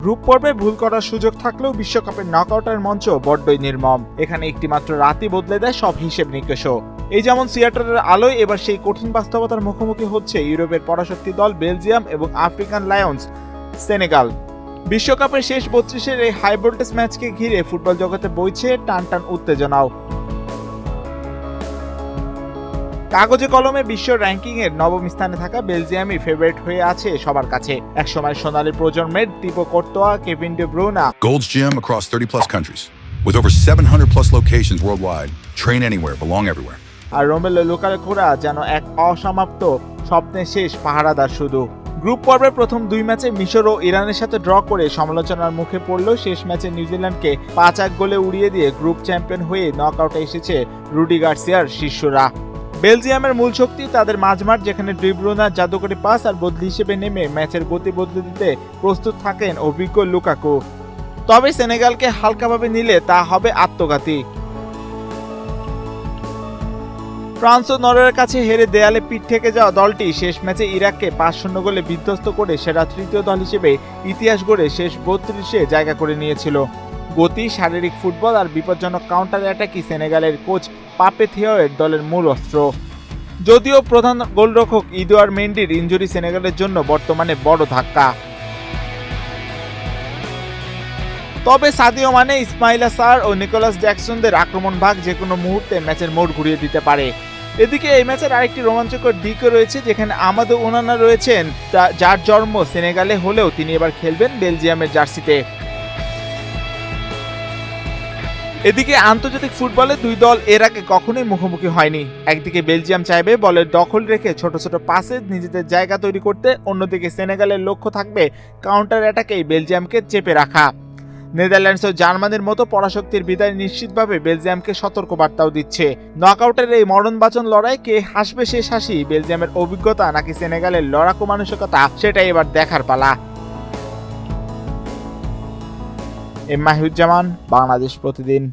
Group পর্বে ভুল করার সুযোগ থাকলেও বিশ্বকাপের নকআউটের মঞ্চ বড্ডই নির্মম। এখানে একটি মাত্র রাতই বদলে দেয় সব হিসেব নিকেশও। এই যেমন সিয়াটলের আলোয় এবার সেই কঠিন বাস্তবতার মুখোমুখি হচ্ছে ইউরোপের পরাশক্তি দল বেলজিয়াম এবং আফ্রিকান লায়ন্স সেনেগাল। বিশ্বকাপের শেষ 32-এর এই হাই ভোল্টেজ ম্যাচকে ঘিরে ফুটবল জগতে বইছে টানটান উত্তেজনাও। কাগজে কলমে বিশ্ব র্যাঙ্কিংয়ের নবম স্থানে থাকা বেলজিয়ামই ফেভারিট হয়ে আছে সবার কাছে। একসময় সোনালী প্রজন্মের Thibaut Courtois, Kevin De Bruyne, Gold's Gym across 30+ countries with over 700+ locations worldwide. Train anywhere, belong everywhere. R Romelo লুকাকুরা যেন এক অসমাপ্ত স্বপ্নের শেষ পাহারাদার শুধু। গ্রুপ পর্বের প্রথম দুই ম্যাচে মিশর ও ইরানের সাথে ড্র করে সমালোচনার মুখে পড়লেও শেষ ম্যাচে নিউজিল্যান্ডকে 5-1 গোলে উড়িয়ে দিয়ে গ্রুপ চ্যাম্পিয়ন হয়ে নকআউটে এসেছে রুডি গার্সিয়ার শিষ্যরা। বেলজিয়ামের মূল শক্তি তাদের মাঝমাঠ, যেখানে ডি ব্রুনার জাদুকরী পাস আর বদলি হিসেবে নেমে ম্যাচের গতি বদলে দিতে প্রস্তুত থাকেন অভিজ্ঞ লুকাকু। তবে সেনেগালকে হালকাভাবে নিলে তা হবে আত্মঘাতী। ফ্রান্স ও নরওয়ের কাছে হেরে দেয়ালে পিঠ থেকে যাওয়া দলটি শেষ ম্যাচে ইরাককে 5-0 গোলে বিধ্বস্ত করে সেরা তৃতীয় দল হিসেবে ইতিহাস গড়ে শেষ 32-এ জায়গা করে নিয়েছিল। গতি, শারীরিক ফুটবল আর বিপজ্জনক কাউন্টার অ্যাটাকই সেনেগালের কোচ পাপে থিওয়ের দলের মূল অস্ত্র। যদিও প্রধান গোলরক্ষক ইদুয়ার্ড মেন্ডির ইনজুরি সেনেগালের জন্য বর্তমানে বড় ধাক্কা। তবে সাদিও মানে, ইসমাইলা সার ও নিকোলাস জ্যাকসনদের আক্রমণ ভাগ যেকোনো মুহূর্তে ম্যাচের মোড় ঘুরিয়ে দিতে পারে। এদিকে এই ম্যাচের আরেকটি রোমাঞ্চকর দিকও রয়েছে, যেখানে আমাদো ওনানা রয়েছেন, যার জন্ম সেনেগালে হলেও তিনি এবার খেলবেন বেলজিয়ামের জার্সিতে। এদিকে আন্তর্জাতিক ফুটবলে দুই দল এর আগে কখনোই মুখোমুখি হয়নি। একদিকে বেলজিয়াম চাইবে বলের দখল রেখে ছোট ছোট পাসে নিজেদের জায়গা তৈরি করতে, অন্যদিকে সেনেগালের লক্ষ্য থাকবে কাউন্টার অ্যাটাকেই বেলজিয়ামকে চেপে রাখা। নেদারল্যান্ডস ও জার্মানির মতো পরাশক্তির বিদায় নিশ্চিতভাবে বেলজিয়ামকে সতর্কবার্তাও দিচ্ছে। নকআউটের এই মরণবাচন লড়াই কে হাসবে শেষ হাসি, বেলজিয়ামের অভিজ্ঞতা নাকি সেনেগালের লড়াকু মানসিকতা, সেটাই এবার দেখার পালা। এম মাহিউজ্জামান, বাংলাদেশ প্রতিদিন।